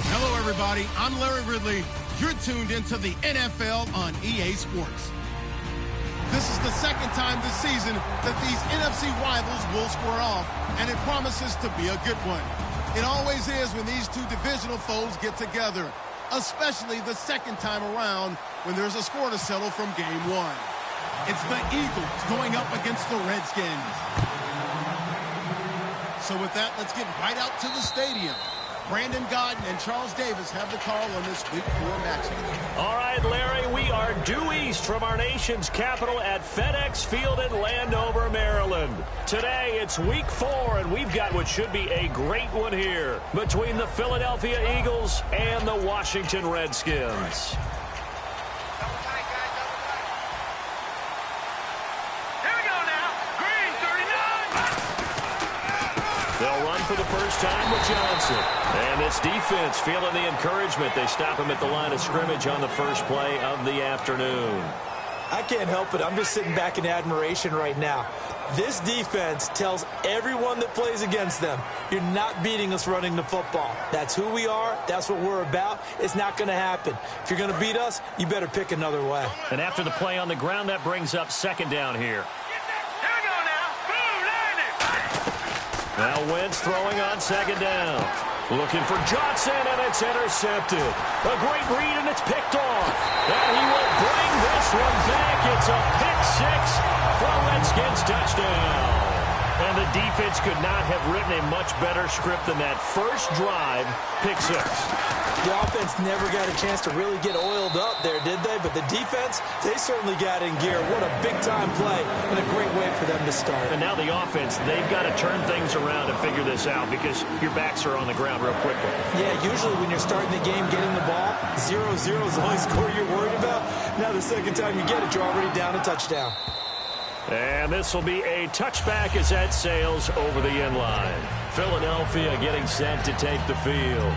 Hello, everybody. I'm Larry Ridley. You're tuned into the NFL on EA Sports. This is the second time this season that these NFC rivals will square off, and it promises to be a good one. It always is when these two divisional foes get together, especially the second time around when there's a score to settle from game one. It's the Eagles going up against the Redskins. So with that, let's get right out to the stadium. Brandon Godden and Charles Davis have the call on this Week 4 matchup. All right, Larry, we are due east from our nation's capital at FedEx Field in Landover, Maryland. Today, it's Week 4, and we've got what should be a great one here between the Philadelphia Eagles and the Washington Redskins. They'll run for the first time with Johnson. And this defense feeling the encouragement. They stop him at the line of scrimmage on the first play of the afternoon. I can't help it. I'm just sitting back in admiration right now. This defense tells everyone that plays against them, you're not beating us running the football. That's who we are. That's what we're about. It's not going to happen. If you're going to beat us, you better pick another way. And after the play on the ground, that brings up second down here. Now Wentz throwing on second down. Looking for Johnson, and it's intercepted. A great read, and it's picked off. And he will bring this one back. It's a pick six for a Redskins touchdown. And the defense could not have written a much better script than that first drive, pick six. The offense never got a chance to really get oiled up there, did they? But the defense, they certainly got in gear. What a big-time play and a great way for them to start. And now the offense, they've got to turn things around and figure this out because your backs are on the ground real quickly. Yeah, usually when you're starting the game getting the ball, 0-0 is the only score you're worried about. Now the second time you get it, you're already down a touchdown. And this will be a touchback as that sails over the end line. Philadelphia getting set to take the field.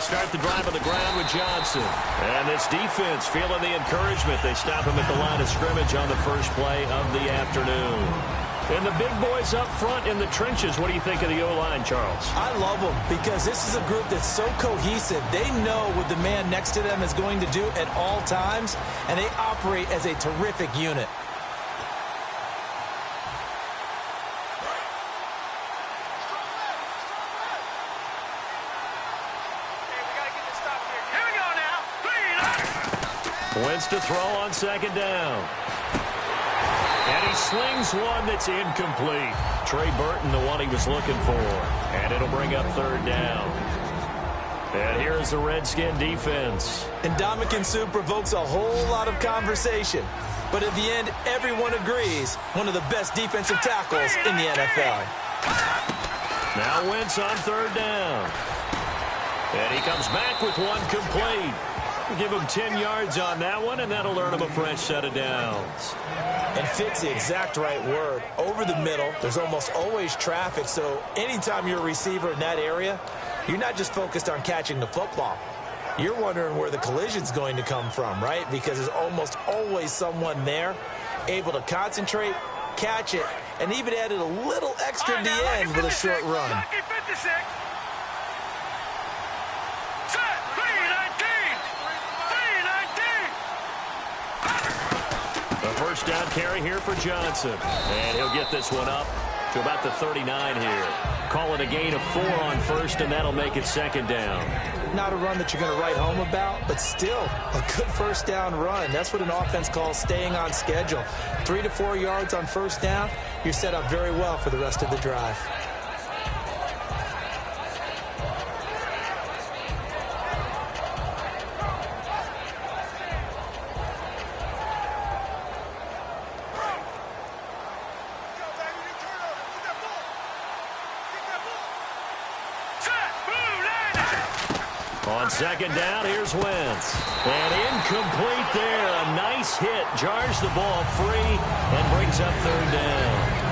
Start the drive on the ground with Johnson. And this defense feeling the encouragement. They stop him at the line of scrimmage on the first play of the afternoon. And the big boys up front in the trenches. What do you think of the O-line, Charles? I love them because this is a group that's so cohesive. They know what the man next to them is going to do at all times, and they operate as a terrific unit. Wentz to throw on second down. And he slings one that's incomplete. Trey Burton, the one he was looking for. And it'll bring up third down. And here's the Redskin defense. And Ndamukong Suh provokes a whole lot of conversation. But at the end, everyone agrees one of the best defensive tackles in the NFL. Now Wentz on third down. And he comes back with one complete. Give him 10 yards on that one, and that'll earn him a fresh set of downs. And fit's the exact right word. Over the middle, there's almost always traffic, so anytime you're a receiver in that area, you're not just focused on catching the football. You're wondering where the collision's going to come from, right? Because there's almost always someone there able to concentrate, catch it, and even added a little extra at the end with a short run. First down carry here for Johnson. And he'll get this one up to about the 39 here. Call it a gain of 4 on first, and that'll make it second down. Not a run that you're going to write home about, but still a good first down run. That's what an offense calls staying on schedule. 3 to 4 yards on first down, you're set up very well for the rest of the drive. On second down, here's Wentz. And incomplete there. A nice hit. Jars the ball free and brings up third down.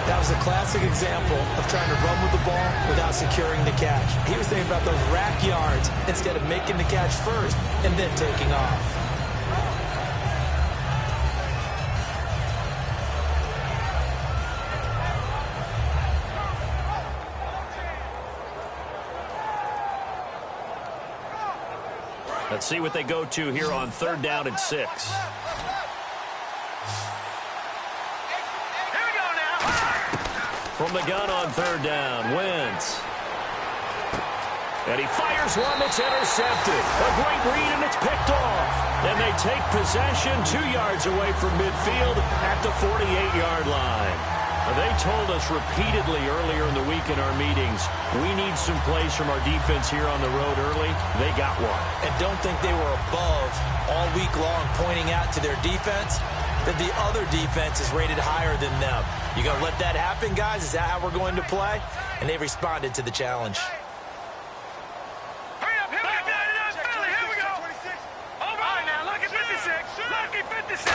That was a classic example of trying to run with the ball without securing the catch. He was thinking about those rack yards instead of making the catch first and then taking off. Let's see what they go to here on 3rd down and 6. From the gun on 3rd down, Wentz. And he fires one that's intercepted. A great read, and it's picked off. And they take possession 2 yards away from midfield at the 48-yard line. They told us repeatedly earlier in the week in our meetings, we need some plays from our defense here on the road early. They got one. And don't think they were above all week long pointing out to their defense that the other defense is rated higher than them. You going to let that happen, guys? Is that how we're going to play? And they responded to the challenge. Hurry up, here we go. All right, now, look at 56. Lucky 56.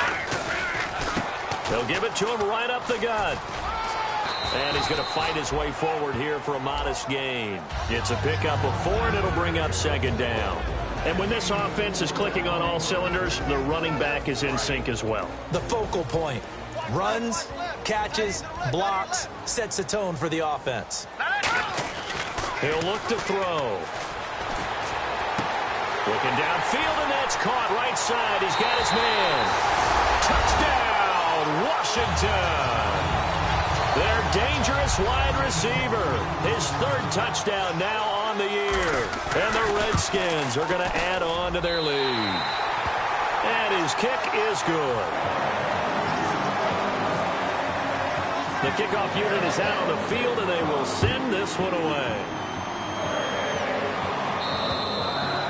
They'll give it to him right up the gut. And he's going to fight his way forward here for a modest gain. It's a pickup of 4, and it'll bring up 2nd down. And when this offense is clicking on all cylinders, the running back is in sync as well. The focal point. Runs, catches, blocks, sets the tone for the offense. He'll look to throw. Looking downfield, and that's caught right side. He's got his man. Touchdown, Washington. Their dangerous wide receiver. His 3rd touchdown now on the year. And the Redskins are going to add on to their lead. And his kick is good. The kickoff unit is out on the field, and they will send this one away.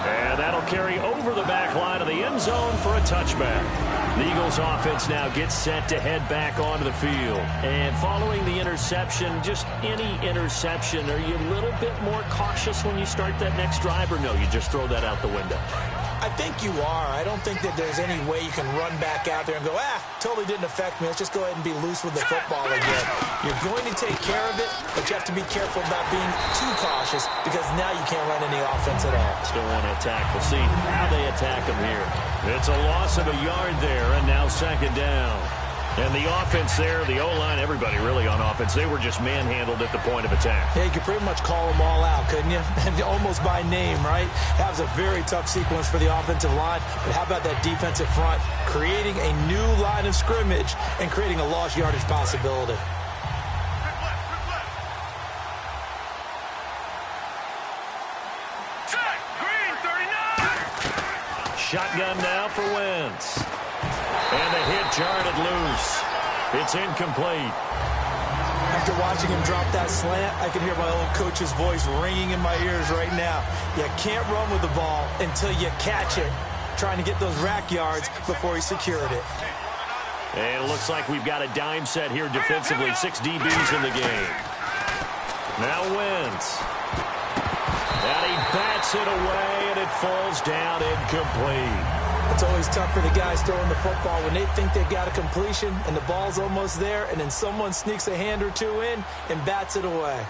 And that'll carry over the back line of the end zone for a touchback. The Eagles offense now gets set to head back onto the field. And following the interception, just any interception, are you a little bit more cautious when you start that next drive, or no, you just throw that out the window? I think you are. I don't think that there's any way you can run back out there and go, totally didn't affect me. Let's just go ahead and be loose with the football again. You're going to take care of it, but you have to be careful about being too cautious because now you can't run any offense at all. Still want to attack. We'll see how they attack him here. It's a loss of a yard there, and now 2nd down. And the offense there, the O-line, everybody really on offense, they were just manhandled at the point of attack. Yeah, you could pretty much call them all out, couldn't you? Almost by name, right? That was a very tough sequence for the offensive line. But how about that defensive front? Creating a new line of scrimmage and creating a lost yardage possibility. Green, 39. Shotgun now for Wentz. And the hit jarred it loose. It's incomplete. After watching him drop that slant, I can hear my old coach's voice ringing in my ears right now. You can't run with the ball until you catch it. Trying to get those rack yards before he secured it. And it looks like we've got a dime set here defensively. 6 DBs in the game. Now Wentz. And he bats it away, and it falls down incomplete. It's always tough for the guys throwing the football when they think they've got a completion and the ball's almost there, and then someone sneaks a hand or two in and bats it away.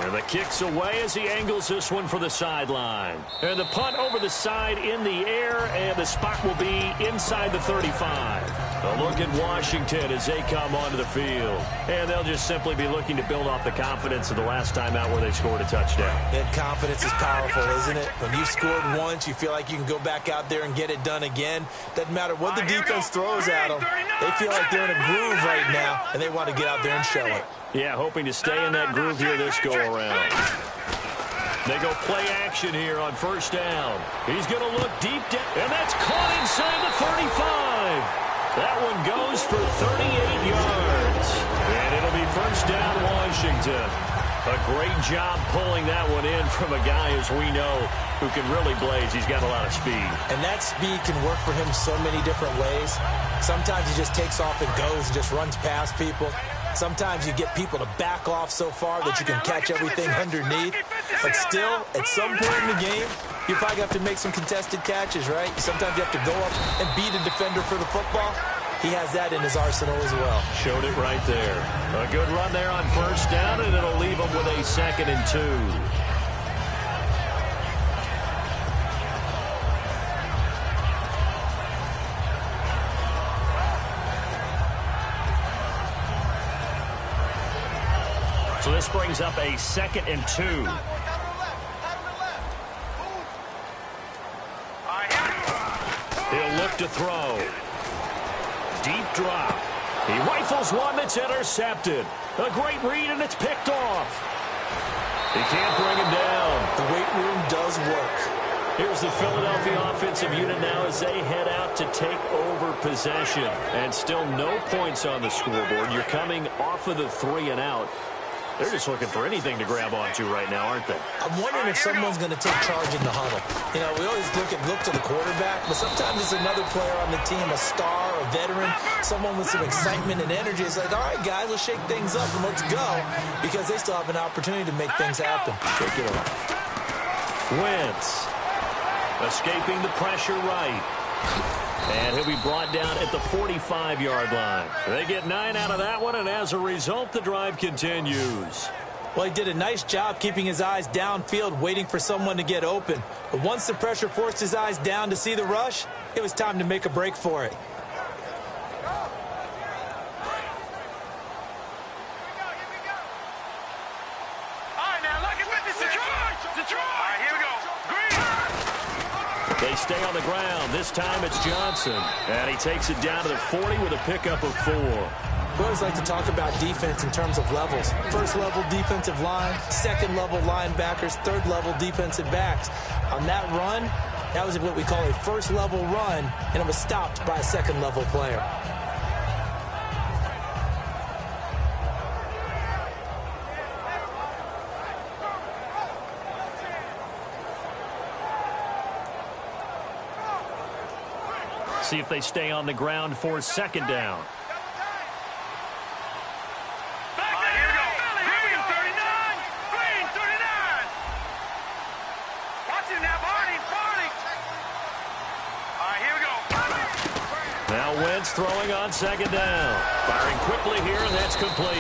And the kick's away as he angles this one for the sideline. And the punt over the side in the air, and the spot will be inside the 35. A look at Washington as they come onto the field. And they'll just simply be looking to build off the confidence of the last time out where they scored a touchdown. And confidence is powerful, isn't it? When you've scored once, you feel like you can go back out there and get it done again. Doesn't matter what the defense throws at them. They feel like they're in a groove right now, and they want to get out there and show it. Yeah, hoping to stay in that groove here this go-around. They go play action here on 1st down. He's going to look deep down, and that's caught inside the 35. That one goes for 38 yards. And it'll be 1st down Washington. A great job pulling that one in from a guy, as we know, who can really blaze. He's got a lot of speed. And that speed can work for him so many different ways. Sometimes he just takes off and goes and just runs past people. Sometimes you get people to back off so far that you can catch everything underneath. But still, at some point in the game, You probably have to make some contested catches, right? Sometimes you have to go up and beat a defender for the football. He has that in his arsenal as well. Showed it right there. A good run there on first down, and it'll leave him with a 2nd and 2. So this brings up a 2nd and 2. He'll look to throw. Deep drop. He rifles one that's intercepted. A great read, and it's picked off. He can't bring him down. The weight room does work. Here's the Philadelphia offensive unit now as they head out to take over possession. And still no points on the scoreboard. You're coming off of the 3 and out. They're just looking for anything to grab onto right now, aren't they? I'm wondering if someone's going to take charge in the huddle. You know, we always look to the quarterback, but sometimes it's another player on the team, a star, a veteran, someone with some excitement and energy. It's like, all right, guys, let's shake things up and let's go, because they still have an opportunity to make things happen. Take it off. Wentz escaping the pressure right. And he'll be brought down at the 45-yard line. They get 9 out of that one, and as a result, the drive continues. Well, he did a nice job keeping his eyes downfield, waiting for someone to get open. But once the pressure forced his eyes down to see the rush, it was time to make a break for it. They stay on the ground. This time it's Johnson. And he takes it down to the 40 with a pickup of 4. We always like to talk about defense in terms of levels. First level defensive line, second level linebackers, third level defensive backs. On that run, that was what we call a first level run, and it was stopped by a second level player. See if they stay on the ground for 2nd down. Now Wentz throwing on 2nd down. Firing quickly here, and that's complete.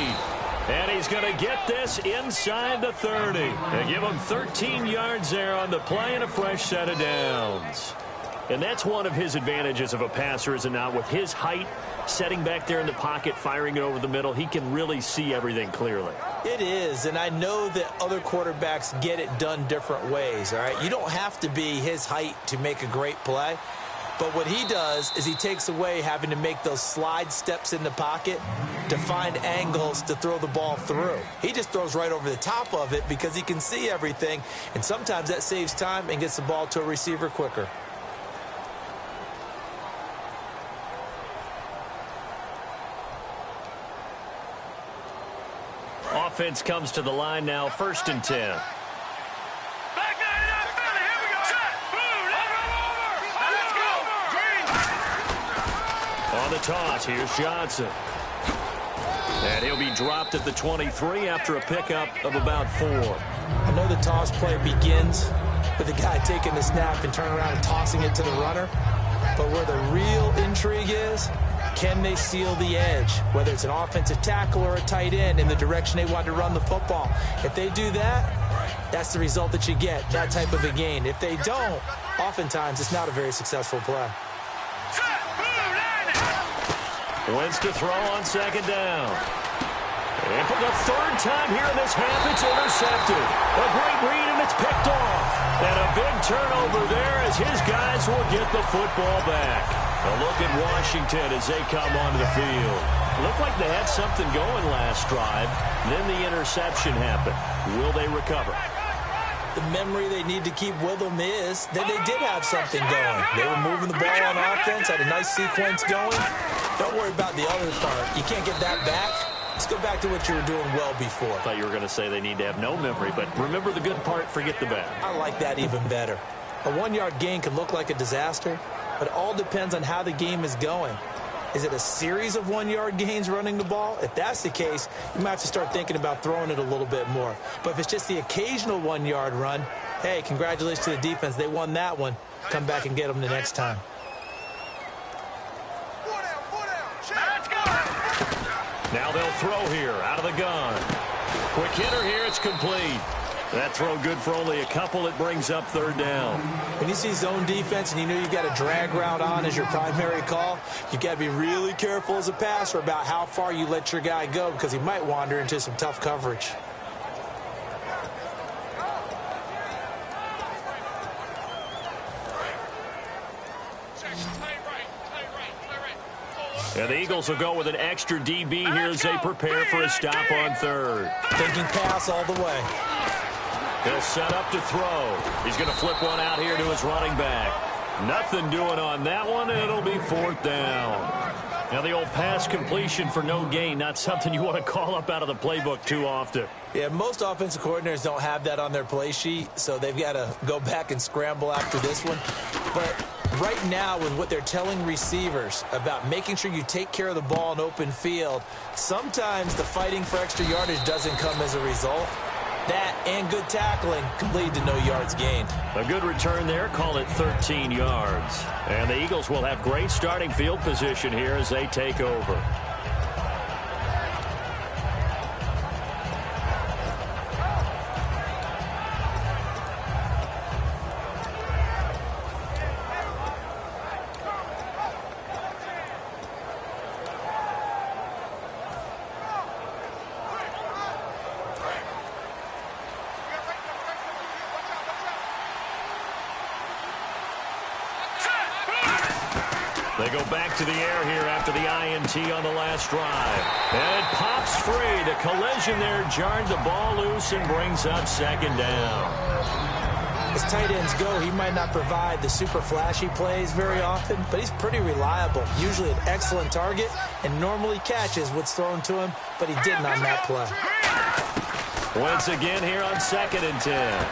And he's going to get this inside the 30. And give him 13 yards there on the play and a fresh set of downs. And that's one of his advantages of a passer, is it not? With his height, setting back there in the pocket, firing it over the middle, he can really see everything clearly. It is, and I know that other quarterbacks get it done different ways, all right? You don't have to be his height to make a great play. But what he does is he takes away having to make those slide steps in the pocket to find angles to throw the ball through. He just throws right over the top of it because he can see everything, and sometimes that saves time and gets the ball to a receiver quicker. Offense comes to the line now, 1st and 10. On the toss, here's Johnson. And he'll be dropped at the 23 after a pickup of about 4. I know the toss play begins with the guy taking the snap and turning around and tossing it to the runner. But where the real intrigue is, can they seal the edge, whether it's an offensive tackle or a tight end, in the direction they want to run the football? If they do that, that's the result that you get, that type of a gain. If they don't, oftentimes it's not a very successful play. Wentz to throw on 2nd down. And for the 3rd time here in this half, it's intercepted. A great read, and it's picked off. And a big turnover there as his guys will get the football back. A look at Washington as they come onto the field. Looked like they had something going last drive. Then the interception happened. Will they recover? The memory they need to keep with them is that they did have something going. They were moving the ball on offense, had a nice sequence going. Don't worry about the other part. You can't get that back. Let's go back to what you were doing well before. I thought you were going to say they need to have no memory, but remember the good part, forget the bad. I like that even better. A 1-yard gain can look like a disaster, but it all depends on how the game is going. Is it a series of 1-yard gains running the ball? If that's the case, you might have to start thinking about throwing it a little bit more. But if it's just the occasional 1-yard run, hey, congratulations to the defense. They won that one. Come back and get them the next time. Now they'll throw here out of the gun. Quick hitter here. It's complete. That throw good for only a couple. It brings up third down. When you see zone defense and you know you've got a drag route on as your primary call, you got to be really careful as a passer about how far you let your guy go because he might wander into some tough coverage. And the Eagles will go with an extra DB here as they prepare for a stop on third. Thinking pass all the way. He'll set up to throw. He's going to flip one out here to his running back. Nothing doing on that one, and it'll be fourth down. Now the old pass completion for no gain, not something you want to call up out of the playbook too often. Yeah, most offensive coordinators don't have that on their play sheet, so they've got to go back and scramble after this one. But right now, with what they're telling receivers about making sure you take care of the ball in open field, sometimes the fighting for extra yardage doesn't come as a result. That and good tackling can lead to no yards gained. A good return there, call it 13 yards. And the Eagles will have great starting field position here as they take over. They go back to the air here after the INT on the last drive. And it pops free. The collision there jarred the ball loose and brings up second down. As tight ends go, he might not provide the super flashy plays very often, but he's pretty reliable. Usually an excellent target and normally catches what's thrown to him, but he didn't on that play. Once again here on 2nd and 10.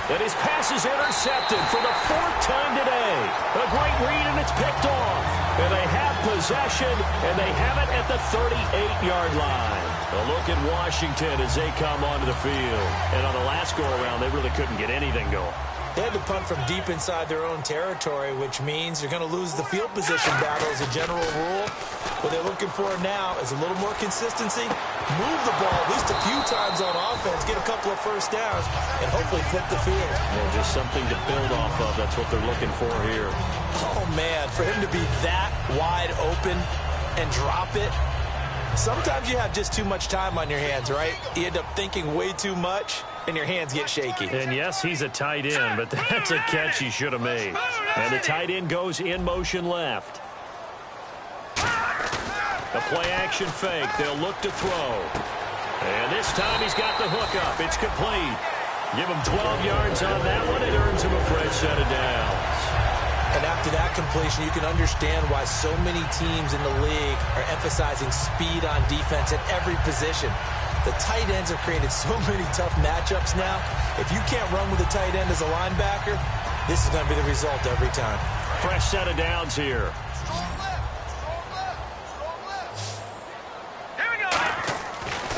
And his pass is intercepted for the 4th time today. A great read, and it's picked off. And they have possession, and they have it at the 38-yard line. A look at Washington as they come onto the field. And on the last go-around, they really couldn't get anything going. They had to punt from deep inside their own territory, which means you're going to lose the field position battle as a general rule. What they're looking for now is a little more consistency, move the ball at least a few times on offense, get a couple of first downs, and hopefully flip the field. Yeah, just something to build off of. That's what they're looking for here. Oh, man, for him to be that wide open and drop it, sometimes you have just too much time on your hands, right? You end up thinking way too much, and your hands get shaky. And yes, he's a tight end, but that's a catch he should have made. And the tight end goes in motion left. A play-action fake. They'll look to throw. And this time he's got the hook up. It's complete. Give him 12 yards on that one. It earns him a fresh set of downs. And after that completion, you can understand why so many teams in the league are emphasizing speed on defense at every position. The tight ends have created so many tough matchups now. If you can't run with a tight end as a linebacker, this is going to be the result every time. Fresh set of downs here.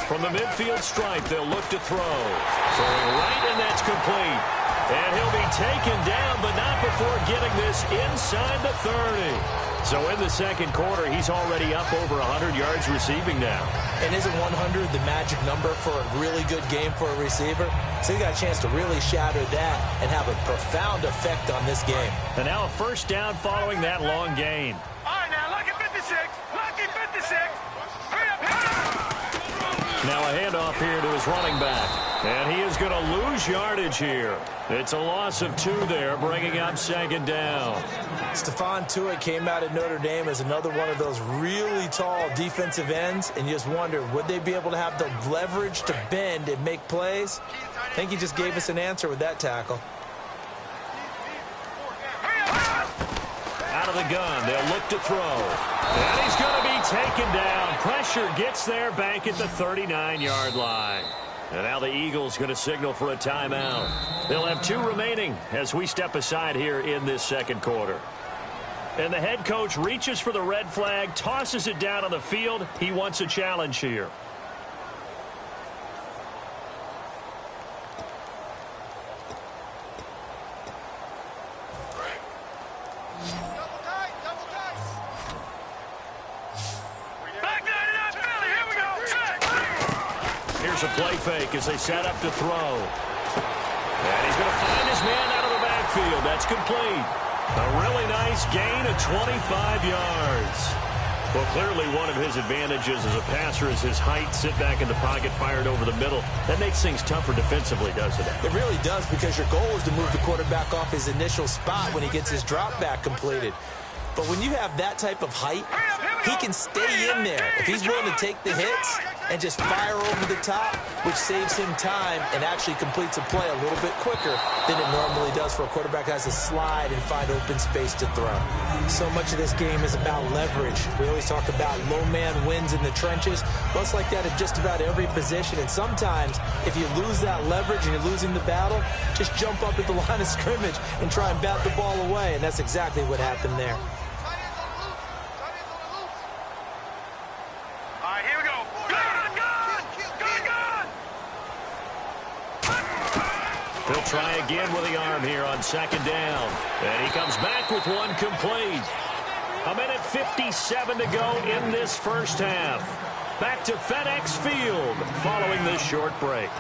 From the midfield stripe, they'll look to throw. Throwing right, and that's complete. And he'll be taken down, but not before getting this inside the 30. So in the second quarter, he's already up over 100 yards receiving now. And isn't 100 the magic number for a really good game for a receiver? So he got a chance to really shatter that and have a profound effect on this game. And now a first down following that long gain. All right, now, lucky 56. Lucky 56. Hurry up, hurry up. Now a handoff here to his running back. And he is going to lose yardage here. It's a loss of 2 there, bringing up second down. Stephon Tuitt came out of Notre Dame as another one of those really tall defensive ends, and you just wonder, would they be able to have the leverage to bend and make plays? I think he just gave us an answer with that tackle. Out of the gun, they'll look to throw. And he's going to be taken down. Pressure gets there back at the 39-yard line. And now the Eagles going to signal for a timeout. They'll have 2 remaining as we step aside here in this second quarter. And the head coach reaches for the red flag, tosses it down on the field. He wants a challenge here. Here's a play fake as they set up to throw. And he's going to find his man out of the backfield. That's complete. A really nice gain of 25 yards. Well, clearly one of his advantages as a passer is his height. Sit back in the pocket, fired over the middle. That makes things tougher defensively, doesn't it? It really does, because your goal is to move the quarterback off his initial spot when he gets his drop back completed. But when you have that type of height, he can stay in there if he's willing to take the hits and just fire over the top, which saves him time and actually completes a play a little bit quicker than it normally does for a quarterback who has to slide and find open space to throw. So much of this game is about leverage. We always talk about low man wins in the trenches. Well, it's like that at just about every position. And sometimes, if you lose that leverage and you're losing the battle, just jump up at the line of scrimmage and try and bat the ball away. And that's exactly what happened there. He'll try again with the arm here on second down. And he comes back with one complete. 1:57 to go in this first half. Back to FedEx Field following this short break.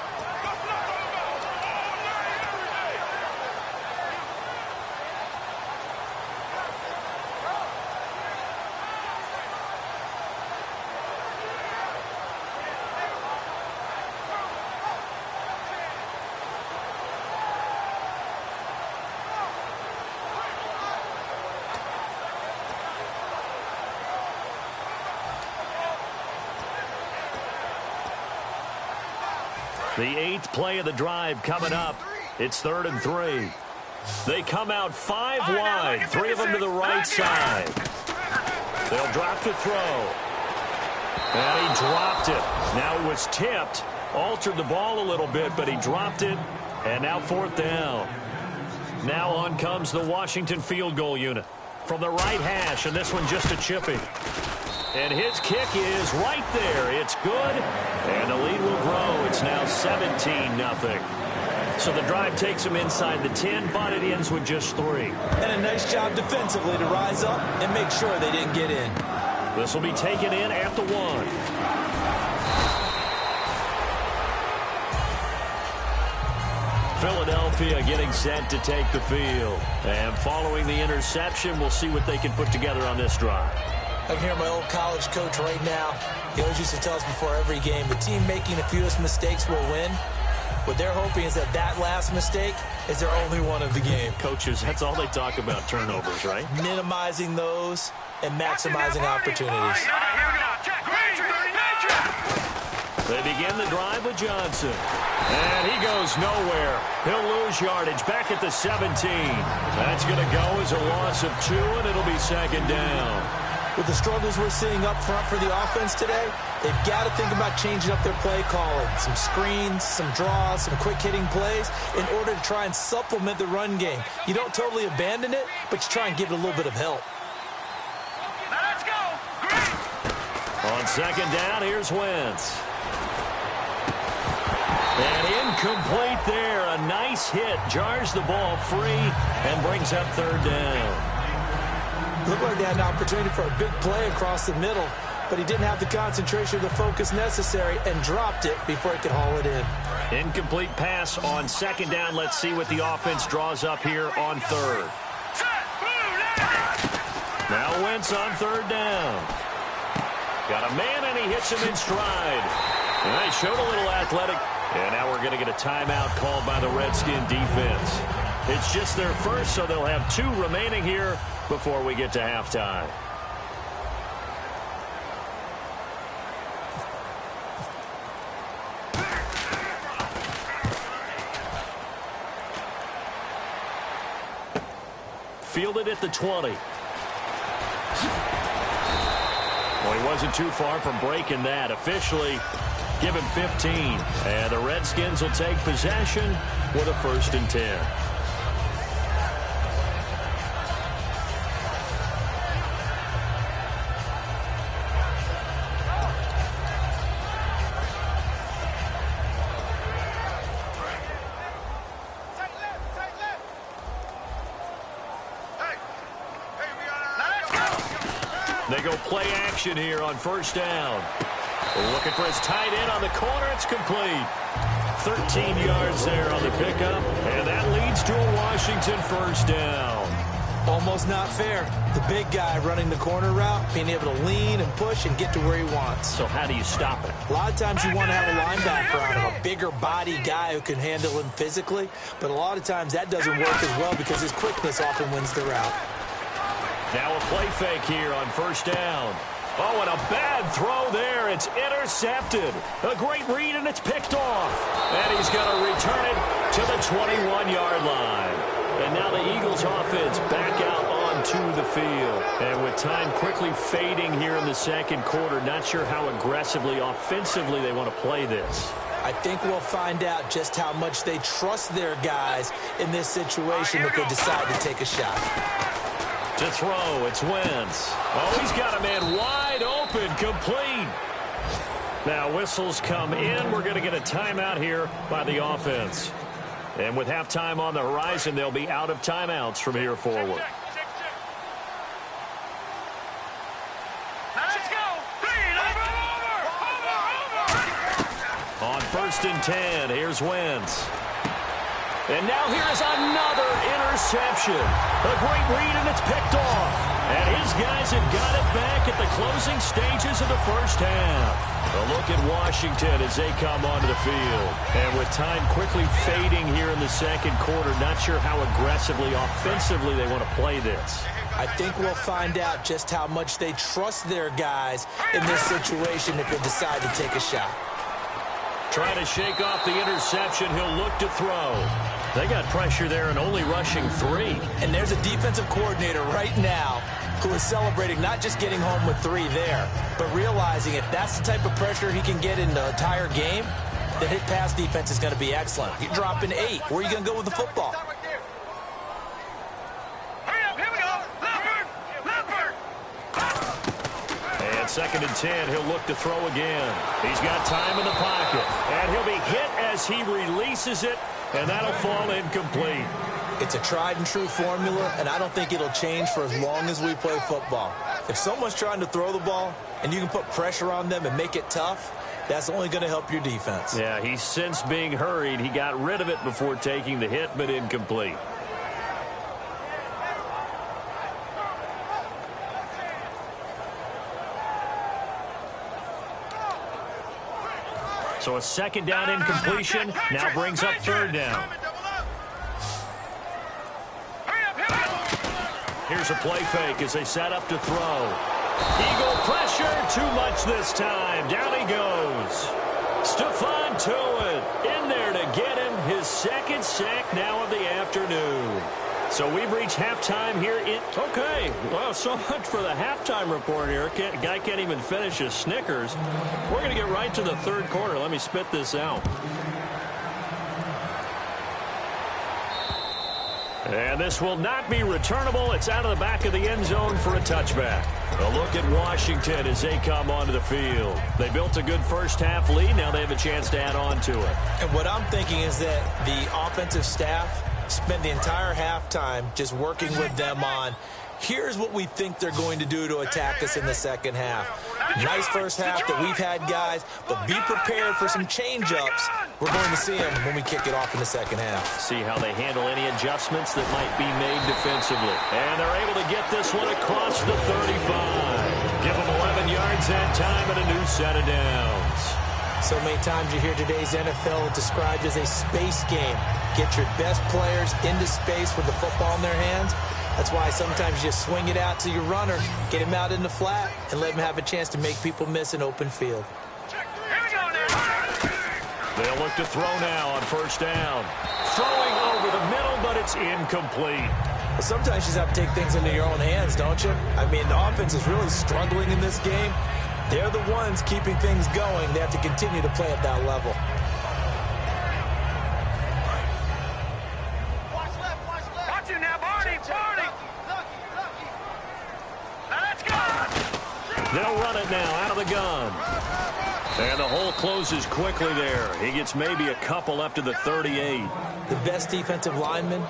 The 8th play of the drive coming up. It's 3rd and 3. They come out 5 wide, 3 of them to the right side. They'll drop to throw. And he dropped it. Now it was tipped, altered the ball a little bit, but he dropped it. And now 4th down. Now on comes the Washington field goal unit from the right hash, and this one just a chipping. And his kick is right there. It's good, and the lead will grow. It's now 17-0. So the drive takes him inside the 10, but it ends with just 3. And a nice job defensively to rise up and make sure they didn't get in. This will be taken in at the 1. Philadelphia getting set to take the field. And following the interception, we'll see what they can put together on this drive. I can hear my old college coach right now. He always used to tell us before every game, the team making the fewest mistakes will win. What they're hoping is that that last mistake is their only one of the game. Coaches, that's all they talk about, turnovers, right? Minimizing those and maximizing opportunities. They begin the drive with Johnson. And he goes nowhere. He'll lose yardage back at the 17. That's going to go as a loss of 2, and it'll be 2nd down. With the struggles we're seeing up front for the offense today, they've got to think about changing up their play calling. Some screens, some draws, some quick-hitting plays in order to try and supplement the run game. You don't totally abandon it, but you try and give it a little bit of help. Now let's go. On 2nd down, here's Wentz. And incomplete there. A nice hit. Jars the ball free and brings up 3rd down. Looked like they had an opportunity for a big play across the middle, but he didn't have the concentration or the focus necessary and dropped it before he could haul it in. Incomplete pass on 2nd down. Let's see what the offense draws up here on 3rd. Now Wentz on 3rd down. Got a man, and he hits him in stride. And they showed a little athletic. And now we're going to get a timeout called by the Redskin defense. It's just their first, so they'll have 2 remaining here before we get to halftime. Fielded at the 20. Well, he wasn't too far from breaking that. Officially, give him 15. And the Redskins will take possession with a 1st and 10. They go play action here on first down. Looking for his tight end on the corner. It's complete. 13 yards there on the pickup, and that leads to a Washington first down. Almost not fair. The big guy running the corner route, being able to lean and push and get to where he wants. So how do you stop it? A lot of times you want to have a linebacker on him, a bigger body guy who can handle him physically, but a lot of times that doesn't work as well because his quickness often wins the route. Now a play fake here on first down. Oh, and a bad throw there. It's intercepted. A great read, and it's picked off. And he's going to return it to the 21-yard line. And now the Eagles offense back out onto the field. And with time quickly fading here in the second quarter, not sure how aggressively, offensively they want to play this. I think we'll find out just how much they trust their guys in this situation if they decide to take a shot. To throw, it's Wentz. Oh, he's got a man wide open, complete. Now whistles come in. We're going to get a timeout here by the offense. And with halftime on the horizon, they'll be out of timeouts from here forward. Let's go. Over. On first and 10, here's Wentz. And now here's another interception. A great read, and it's picked off. And his guys have got it back at the closing stages of the first half. A look at Washington as they come onto the field. And with time quickly fading here in the second quarter, not sure how aggressively, offensively they want to play this. I think we'll find out just how much they trust their guys in this situation if they decide to take a shot. Trying to shake off the interception. He'll look to throw. They got pressure there and only rushing 3. And there's a defensive coordinator right now who is celebrating not just getting home with 3 there, but realizing if that's the type of pressure he can get in the entire game, then his pass defense is going to be excellent. You're dropping 8. Where are you going to go with the football? Hurry up, here we go. Leopard. And second and 10, he'll look to throw again. He's got time in the pocket. And he'll be hit as he releases it, and that'll fall incomplete. It's a tried-and-true formula, and I don't think it'll change for as long as we play football. If someone's trying to throw the ball and you can put pressure on them and make it tough, that's only going to help your defense. Yeah, he's since being hurried. He got rid of it before taking the hit, but incomplete. So a second down incompletion now brings up third down. Here's a play fake as they set up to throw. Eagle pressure, too much this time. Down he goes. Stephon Tuitt in there to get him his second sack now of the afternoon. So we've reached halftime here in... Okay, well, so much for the halftime report here. Guy can't even finish his Snickers. We're going to get right to the third quarter. Let me spit this out. And this will not be returnable. It's out of the back of the end zone for a touchback. A look at Washington as they come onto the field. They built a good first half lead. Now they have a chance to add on to it. And what I'm thinking is that the offensive staff spent the entire halftime just working with them on, here's what we think they're going to do to attack us in the second half. Nice first half that we've had, guys, but be prepared for some change-ups. We're going to see them when we kick it off in the second half. See how they handle any adjustments that might be made defensively. And they're able to get this one across the 35. Give them 11 yards that time and a new set of downs. So many times you hear today's NFL described as a space game. Get your best players into space with the football in their hands. That's why sometimes you just swing it out to your runner, get him out in the flat, and let him have a chance to make people miss an open field. They'll look to throw now on first down. Throwing over the middle, but it's incomplete. Well, sometimes you just have to take things into your own hands, don't you? I mean, the offense is really struggling in this game. They're the ones keeping things going. They have to continue to play at that level. Watch it now, Barney. Now let's go. They'll run it now out of the gun. And the hole closes quickly there. He gets maybe a couple up to the 38. The best defensive lineman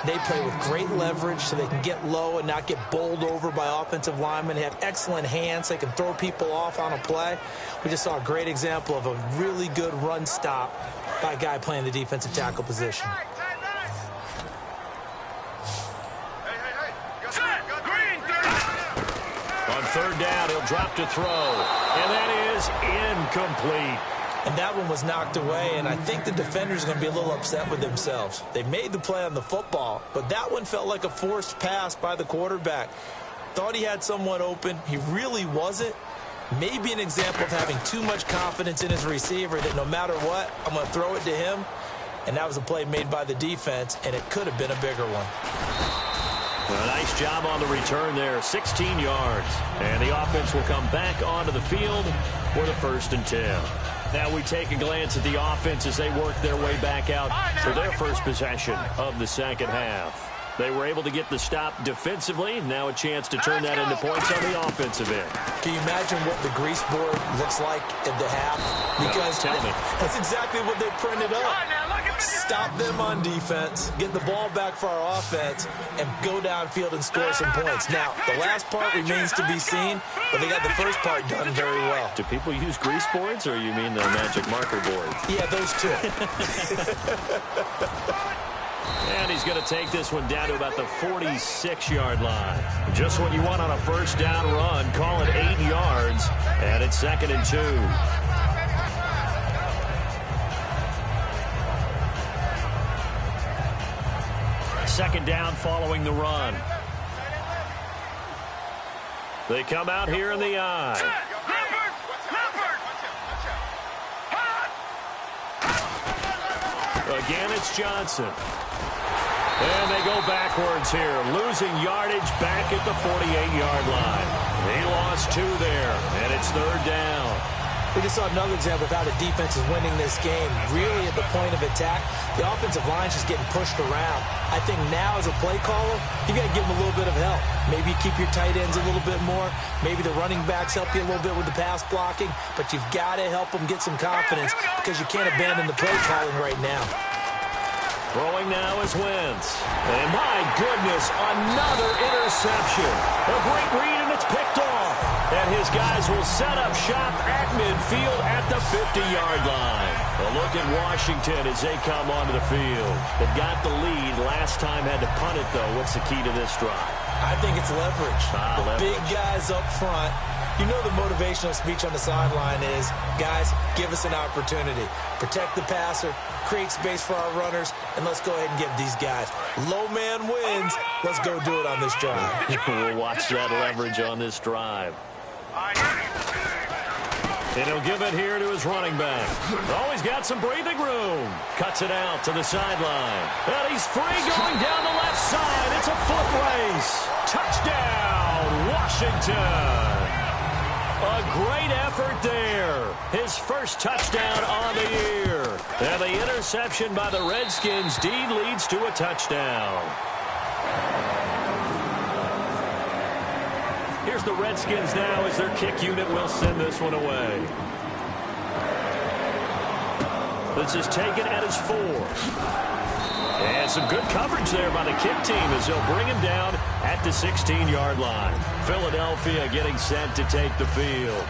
They play with great leverage so they can get low and not get bowled over by offensive linemen. They have excellent hands. They can throw people off on a play. We just saw a great example of a really good run stop by a guy playing the defensive tackle position. On third down, he'll drop to throw, and that is incomplete. And that one was knocked away, and I think the defenders are going to be a little upset with themselves. They made the play on the football, but that one felt like a forced pass by the quarterback. Thought he had someone open. He really wasn't. Maybe an example of having too much confidence in his receiver that no matter what, I'm going to throw it to him. And that was a play made by the defense, and it could have been a bigger one. A nice job on the return there, 16 yards. And the offense will come back onto the field for the 1st and 10. Now we take a glance at the offense as they work their way back out for their first possession of the second half. They were able to get the stop defensively. Now a chance to turn that into points on the offensive end. Can you imagine what the grease board looks like at the half? Because tell me. That's exactly what they printed up. Stop them on defense, get the ball back for our offense, and go downfield and score some points. Now, the last part remains to be seen, but they got the first part done very well. Do people use grease boards, or you mean the magic marker boards? Yeah, those two. And he's going to take this one down to about the 46-yard line. Just what you want on a first down run. Call it 8 yards, and it's 2nd and 2. Second down following the run. They come out here in the eye. Again, it's Johnson. And they go backwards here, losing yardage back at the 48-yard line. He lost 2 there, and it's 3rd down. We just saw another example of how the defense is winning this game. Really at the point of attack, the offensive line's just getting pushed around. I think now as a play caller, you got to give them a little bit of help. Maybe keep your tight ends a little bit more. Maybe the running backs help you a little bit with the pass blocking. But you've got to help them get some confidence because you can't abandon the play calling right now. Throwing now is Wentz. And my goodness, another interception. A great read, and it's picked off. And his guys will set up shop at midfield at the 50-yard line. A look at Washington as they come onto the field. They got the lead. Last time had to punt it, though. What's the key to this drive? I think it's leverage. Big guys up front. You know the motivational speech on the sideline is, guys, give us an opportunity. Protect the passer, create space for our runners, and let's go ahead and give these guys. Low man wins. Let's go do it on this drive. We'll watch that leverage on this drive. And he'll give it here to his running back. Oh, he's got some breathing room. Cuts it out to the sideline. And he's free going down the left side. It's a foot race. Touchdown, Washington. A great effort there. His first touchdown on the year. And the interception by the Redskins indeed leads to a touchdown. Here's the Redskins now as their kick unit will send this one away. This is taken at his 4. And some good coverage there by the kick team as they'll bring him down at the 16-yard line. Philadelphia getting set to take the field.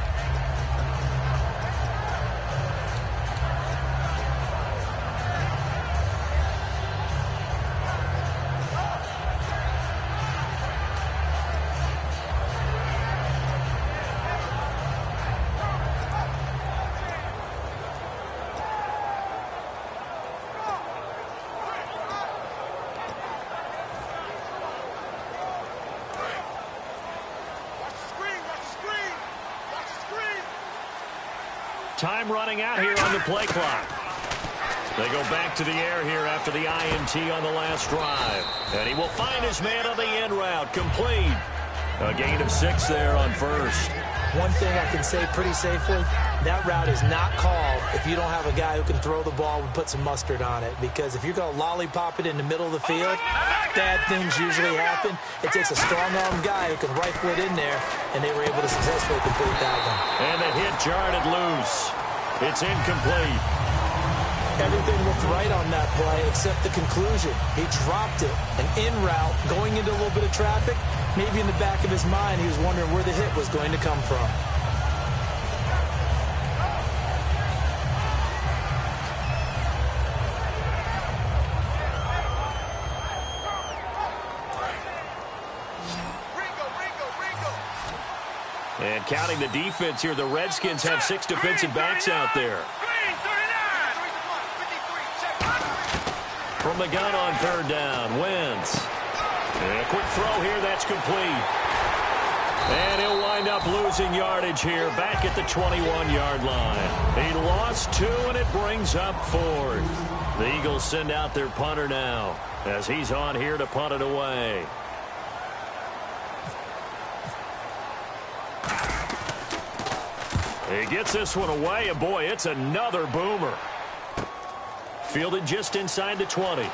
Time running out here on the play clock. They go back to the air here after the INT on the last drive. And he will find his man on the end route. Complete. A gain of 6 there on first. One thing I can say pretty safely, that route is not called if you don't have a guy who can throw the ball and put some mustard on it. Because if you're going to lollipop it in the middle of the field, bad things usually happen. It takes a strong-armed guy who can rifle it in there, and they were able to successfully complete that one. And the hit jarred it loose. It's incomplete. Everything looked right on that play except the conclusion. He dropped it, an in route, going into a little bit of traffic. Maybe in the back of his mind, he was wondering where the hit was going to come from. And counting the defense here, the Redskins have 6 defensive backs out there. From the gun on 3rd down, Wentz. And a quick throw here, that's complete. And he'll wind up losing yardage here, back at the 21-yard line. He lost 2, and it brings up 4th. The Eagles send out their punter now, as he's on here to punt it away. He gets this one away, and boy, it's another boomer. Fielded just inside the 20. An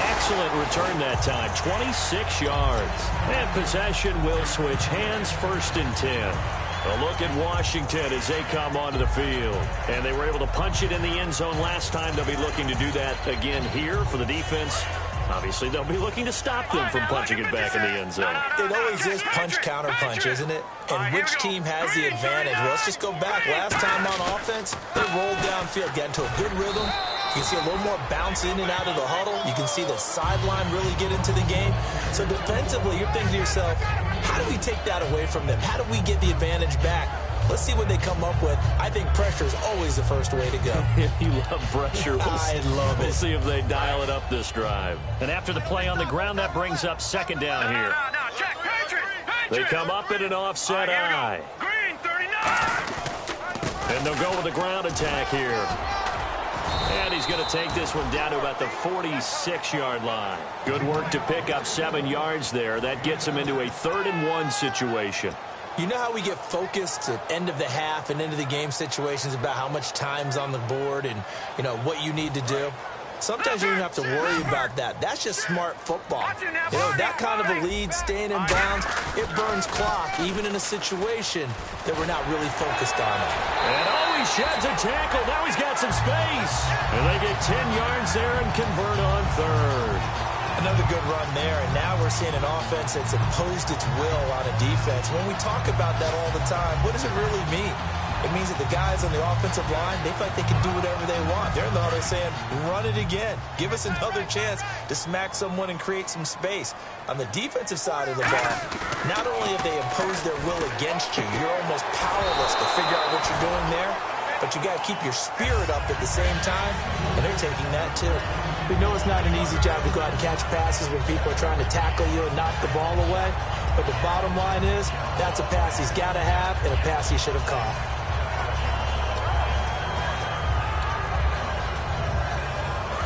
excellent return that time, 26 yards. And possession will switch hands, 1st and 10. A look at Washington as they come onto the field. And they were able to punch it in the end zone last time. They'll be looking to do that again here for the defense. Obviously, they'll be looking to stop them from punching it back in the end zone. It always is punch-counter-punch, isn't it? And which team has the advantage? Well, let's just go back. Last time on offense, they rolled downfield, got into a good rhythm. You can see a little more bounce in and out of the huddle. You can see the sideline really get into the game. So defensively, you're thinking to yourself, how do we take that away from them? How do we get the advantage back? Let's see what they come up with. I think pressure is always the first way to go. You love pressure. I love it. We'll see if they dial it up this drive. And after the play on the ground, that brings up 2nd down here. Check, Patriot. They come up in an offset eye. Green, 39. And they'll go with the ground attack here. And he's going to take this one down to about the 46-yard line. Good work to pick up 7 yards there. That gets him into a 3rd and 1 situation. You know how we get focused at end of the half and into the game situations about how much time's on the board and, you know, what you need to do? Sometimes you don't have to worry about that. That's just smart football. You know, that kind of a lead, staying in bounds, it burns clock, even in a situation that we're not really focused on it. And he sheds a tackle. Now he's got some space. And they get 10 yards there and convert on 3rd. Another good run there, and now we're seeing an offense that's imposed its will on a defense. When we talk about that all the time, what does it really mean? It means that the guys on the offensive line, they feel like they can do whatever they want. They're in the huddle saying, run it again. Give us another chance to smack someone and create some space. On the defensive side of the ball, not only have they imposed their will against you, you're almost powerless to figure out what you're doing there, but you got to keep your spirit up at the same time, and they're taking that too. We know it's not an easy job to go out and catch passes when people are trying to tackle you and knock the ball away. But the bottom line is, that's a pass he's got to have and a pass he should have caught.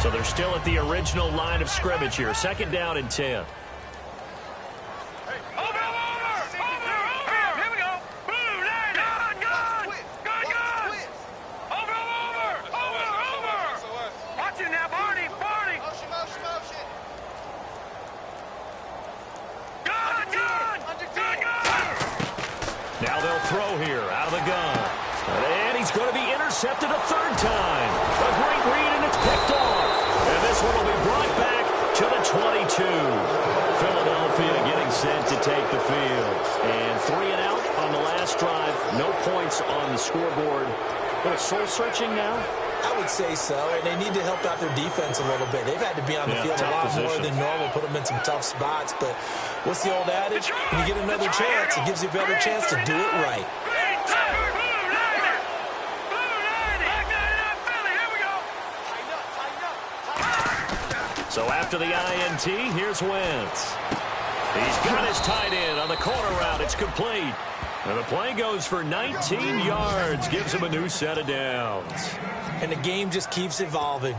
So they're still at the original line of scrimmage here. 2nd down and 10. Now they'll throw here out of the gun. And he's going to be intercepted a 3rd time. A great read, and it's picked off. And this one will be brought back to the 22. Philadelphia getting set to take the field. And 3 and out on the last drive. No points on the scoreboard. A little soul-searching now? I would say so, and they need to help out their defense a little bit. They've had to be on the field a lot more than normal, put them in some tough spots. But what's the old adage? When you get another chance, it gives you a better chance to do it right. So after the INT, here's Wentz. He's got his tight end on the corner route. It's complete. And the play goes for 19 yards, gives him a new set of downs. And the game just keeps evolving.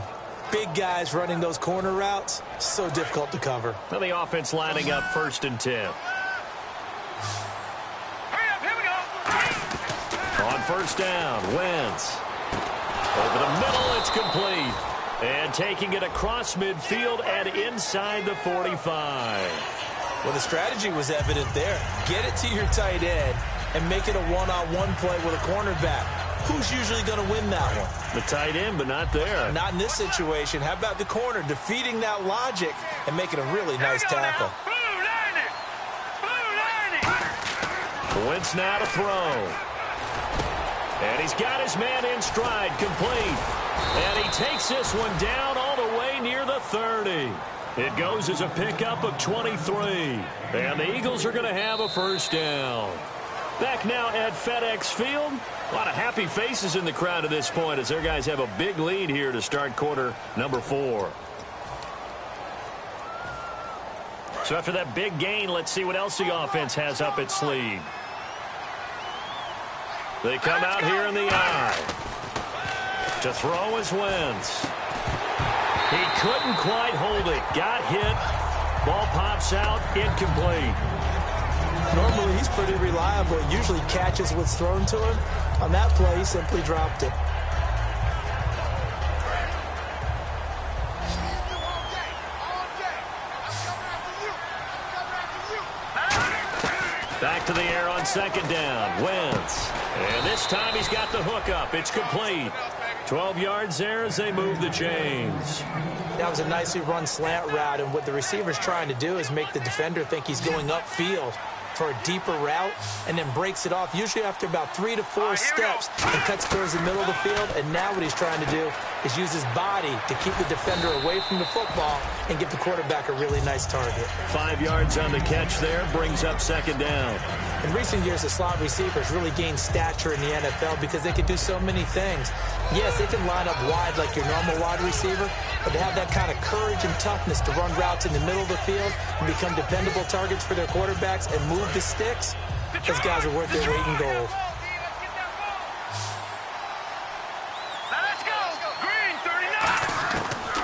Big guys running those corner routes, so difficult to cover. Now the offense lining up 1st and 10. On 1st down, Wentz. Over the middle, it's complete. And taking it across midfield and inside the 45. Well, the strategy was evident there. Get it to your tight end, and make it a one-on-one play with a cornerback. Who's usually going to win that one? The tight end, but not there. Not in this situation. How about the corner defeating that logic and making a really nice tackle? Wentz now to throw. And he's got his man in stride, complete. And he takes this one down all the way near the 30. It goes as a pickup of 23. And the Eagles are going to have a first down. Back now at FedEx Field. A lot of happy faces in the crowd at this point as their guys have a big lead here to start quarter number 4. So after that big gain, let's see what else the offense has up its sleeve. They come out here in the eye. To throw is Wentz. He couldn't quite hold it. Got hit. Ball pops out. Incomplete. Normally, he's pretty reliable. Usually catches what's thrown to him. On that play, he simply dropped it. Back to the air on second down. Wentz. And this time he's got the hook up. It's complete. 12 yards there as they move the chains. That was a nicely run slant route, and what the receiver's trying to do is make the defender think he's going upfield for a deeper route, and then breaks it off, usually after about 3 to 4 steps, and cuts towards the middle of the field. And now what he's trying to do is use his body to keep the defender away from the football and give the quarterback a really nice target. 5 yards on the catch there, brings up second down. In recent years, the slot receivers really gained stature in the NFL because they can do so many things. Yes, they can line up wide like your normal wide receiver, but to have that kind of courage and toughness to run routes in the middle of the field and become dependable targets for their quarterbacks and move the sticks, those guys are worth their weight in gold.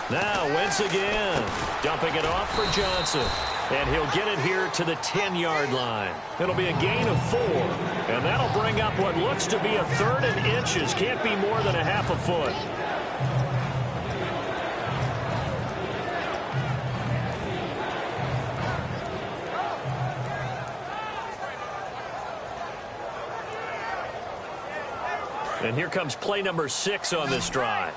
Now Wentz again, dumping it off for Johnson. And he'll get it here to the 10-yard line. It'll be a gain of 4. And that'll bring up what looks to be a 3rd and inches. Can't be more than a half a foot. And here comes play number 6 on this drive.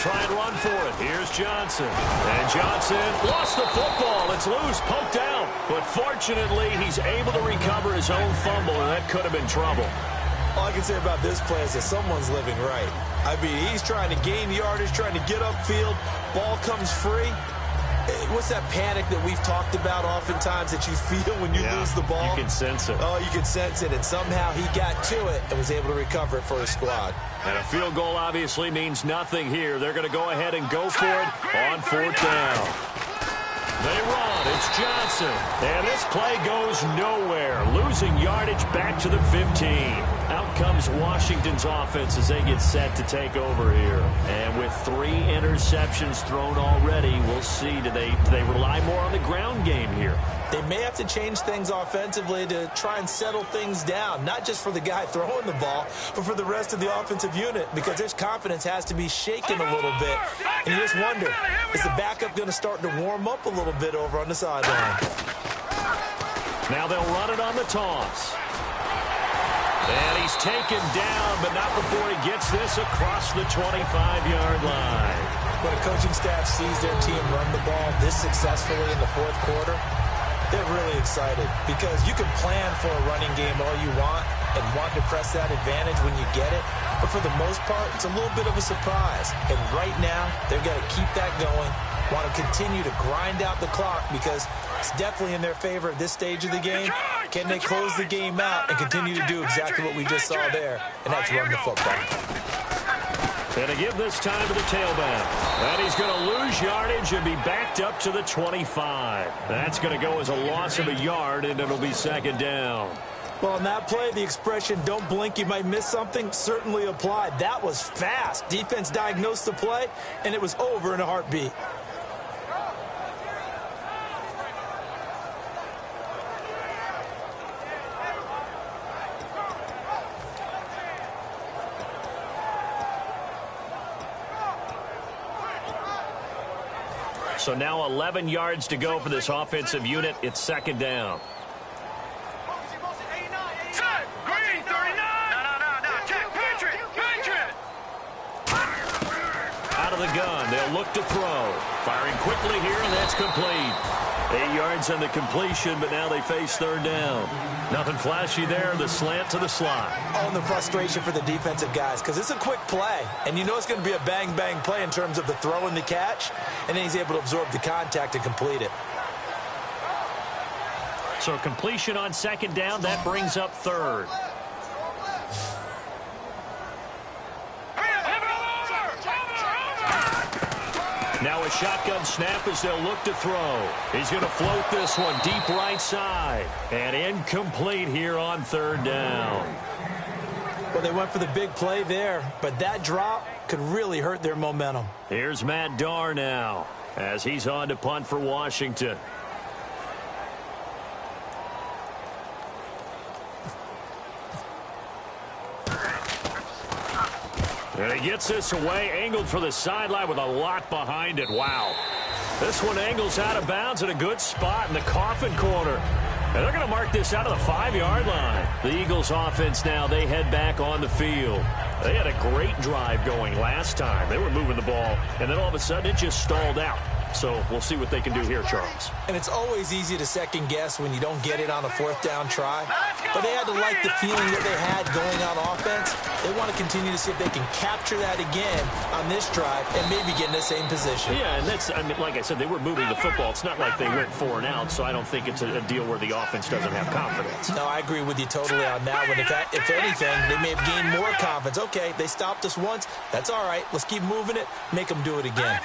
Try and run for it. Here's Johnson. And Johnson lost the football. It's loose, poked out. But fortunately, he's able to recover his own fumble, and that could have been trouble. All I can say about this play is that someone's living right. I mean, he's trying to gain yardage, trying to get upfield. Ball comes free. What's that panic that we've talked about oftentimes that you feel when you lose the ball? You can sense it. Oh, you can sense it, and somehow he got to it and was able to recover it for his squad. And a field goal obviously means nothing here. They're going to go ahead and go for it on 4th down. They run. It's Johnson. And this play goes nowhere. Losing yardage back to the 15. Out comes Washington's offense as they get set to take over here. And with 3 interceptions thrown already, we'll see. Do they rely more on the ground game here? They may have to change things offensively to try and settle things down, not just for the guy throwing the ball, but for the rest of the offensive unit, because their confidence has to be shaken a little bit. And you just wonder, is the backup going to start to warm up a little bit over on the sideline? Now they'll run it on the toss. And he's taken down, but not before he gets this across the 25-yard line. When a coaching staff sees their team run the ball this successfully in the 4th quarter, they're really excited because you can plan for a running game all you want and want to press that advantage when you get it. But for the most part, it's a little bit of a surprise. And right now, they've got to keep that going, want to continue to grind out the clock because it's definitely in their favor at this stage of the game. Can they close the game out and continue to do exactly what we just saw there, and that's run the football? And to give this time to the tailback. And he's going to lose yardage and be backed up to the 25. That's going to go as a loss of a yard, and it'll be second down. Well, on that play, the expression, don't blink, you might miss something, certainly applied. That was fast. Defense diagnosed the play, and it was over in a heartbeat. So now 11 yards to go for this offensive unit. It's second down. Set. Green, 39. No. Check. Pinch it. Out of the gun. They'll look to throw. Firing quickly here, and that's complete. 8 yards on the completion, but now they face third down. Nothing flashy there. The slant to the slot. Oh, and the frustration for the defensive guys, because it's a quick play, and you know it's going to be a bang-bang play in terms of the throw and the catch, and then he's able to absorb the contact and complete it. So completion on second down, that brings up third. Now a shotgun snap as they'll look to throw. He's going to float this one deep right side. And incomplete here on third down. Well, they went for the big play there, but that drop could really hurt their momentum. Here's Matt Darr now as he's on to punt for Washington. And he gets this away, angled for the sideline with a lot behind it. Wow. This one angles out of bounds at a good spot in the coffin corner. And they're going to mark this out of the 5-yard line. The Eagles offense now, they head back on the field. They had a great drive going last time. They were moving the ball, and then all of a sudden it just stalled out. So we'll see what they can do here, Charles. And it's always easy to second guess when you don't get it on a fourth down try. But they had to like the feeling that they had going on offense. They want to continue to see if they can capture that again on this drive and maybe get in the same position. Yeah, and that's, I mean, like I said, they were moving the football. It's not like they went 4 and out, so I don't think it's a deal where the offense doesn't have confidence. No, I agree with you totally on that one. If anything, they may have gained more confidence. Okay, they stopped us once. That's all right. Let's keep moving it. Make them do it again.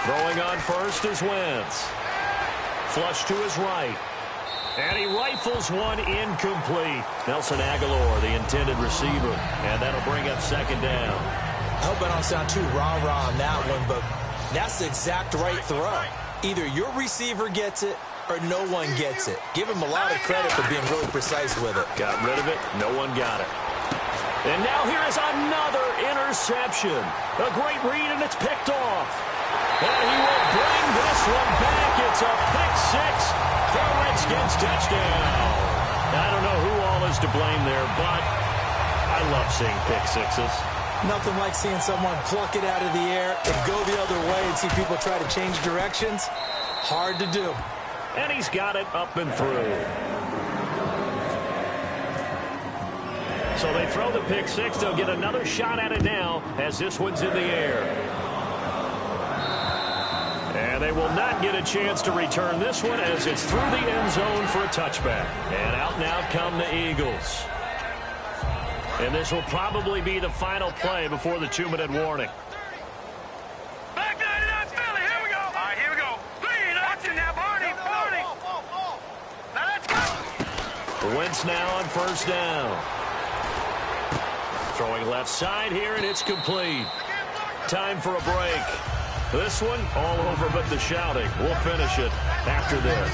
Throwing on first is Wentz. Flush to his right. And he rifles one incomplete. Nelson Aguilar, the intended receiver. And that'll bring up second down. I hope I don't sound too rah-rah on that one, but that's the exact right throw. Either your receiver gets it or no one gets it. Give him a lot of credit for being really precise with it. Got rid of it. No one got it. And now here is another interception. A great read, and it's picked off. And he will bring this one back. It's a pick six for Redskins touchdown. I don't know who all is to blame there, but I love seeing pick sixes. Nothing like seeing someone pluck it out of the air and go the other way and see people try to change directions. Hard to do. And he's got it up and through. So they throw the pick six. They'll get another shot at it now as this one's in the air. And they will not get a chance to return this one as it's through the end zone for a touchback. And out now come the Eagles. And this will probably be the final play before the 2-minute warning. Back 99 Philly, here we go. All right, here we go. Watching now, Barney. Now let's go. Wentz now on first down. Throwing left side here, and it's complete. Time for a break. This one, all over but the shouting. We'll finish it after this.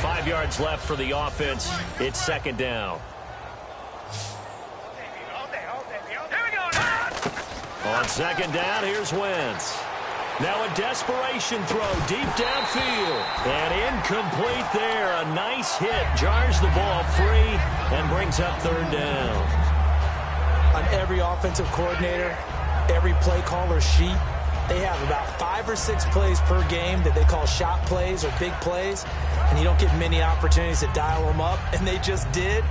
5 yards left for the offense. It's second down. Here we go now. On second down, here's Wentz. Now a desperation throw deep downfield. And incomplete there. A nice hit. Jars the ball free and brings up third down. On every offensive coordinator, every play caller sheet, they have about 5 or 6 plays per game that they call shot plays or big plays, and you don't get many opportunities to dial them up, and they just did,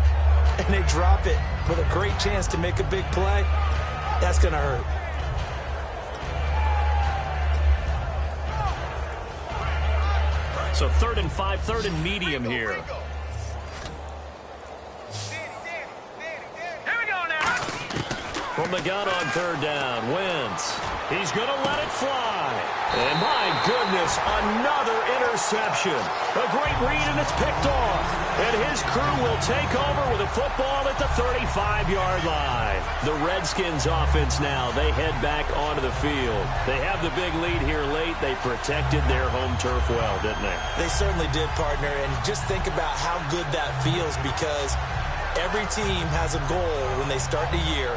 and they drop it with a great chance to make a big play. That's going to hurt. So 3rd and 5, 3rd and medium here. Here we go now. From the gun on third down, Wentz. He's going to let it fly. And my goodness, another interception. A great read, and it's picked off. And his crew will take over with a football at the 35-yard line. The Redskins offense now, they head back onto the field. They have the big lead here late. They protected their home turf well, didn't they? They certainly did, partner. And just think about how good that feels, because every team has a goal when they start the year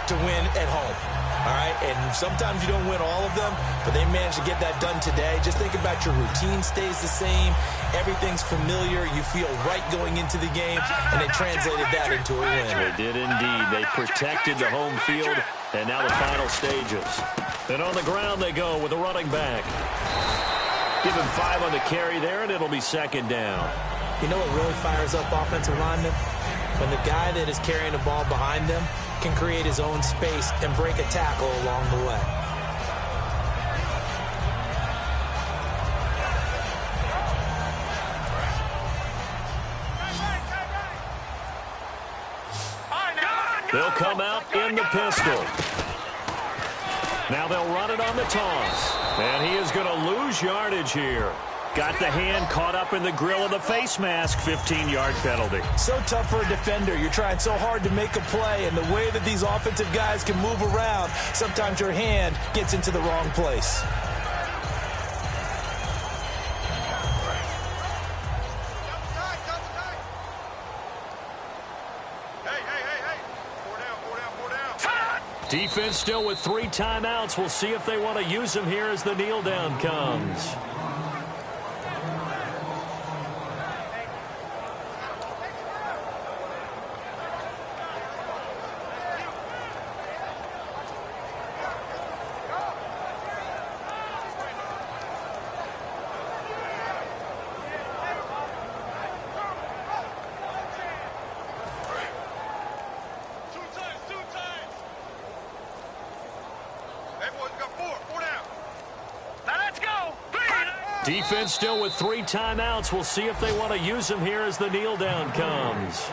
to to win at home. All right, and sometimes you don't win all of them, but they managed to get that done today. Just think about your routine stays the same. Everything's familiar. You feel right going into the game, and they translated that into a win. They did indeed. They protected the home field, and now the final stages. And on the ground they go with a running back. Give him 5 on the carry there, and it'll be second down. You know what really fires up offensive linemen? When the guy that is carrying the ball behind them can create his own space and break a tackle along the way. They'll come out in the pistol. Now they'll run it on the toss. And he is going to lose yardage here. Got the hand caught up in the grill of the face mask. 15-yard penalty. So tough for a defender. You're trying so hard to make a play, and the way that these offensive guys can move around, sometimes your hand gets into the wrong place. Defense still with 3 timeouts. We'll see if they want to use them here as the kneel down comes. Defense still with 3 timeouts. We'll see if they want to use them here as the kneel down comes.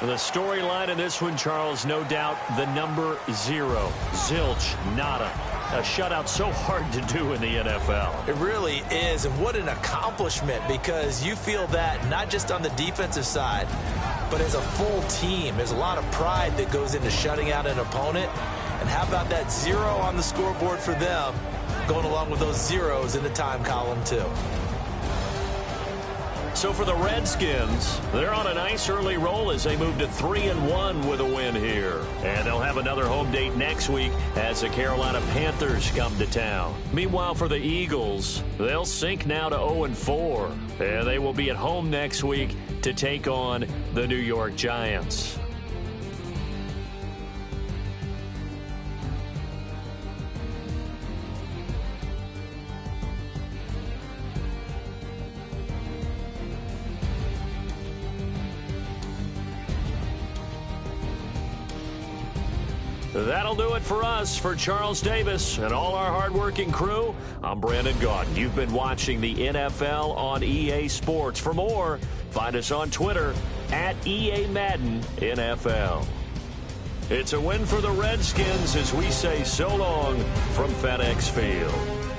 The storyline in this one, Charles, no doubt the number 0. Zilch, nada. A shutout so hard to do in the NFL. It really is, and what an accomplishment, because you feel that not just on the defensive side, but as a full team. There's a lot of pride that goes into shutting out an opponent. And how about that 0 on the scoreboard for them, going along with those zeros in the time column too. So for the Redskins, they're on a nice early roll as they move to 3-1 with a win here. And they'll have another home date next week as the Carolina Panthers come to town. Meanwhile, for the Eagles, they'll sink now to 0-4. And they will be at home next week to take on the New York Giants. That'll do it for us. For Charles Davis and all our hardworking crew, I'm Brandon Gaudin. You've been watching the NFL on EA Sports. For more, find us on Twitter at EA Madden NFL. It's a win for the Redskins as we say so long from FedEx Field.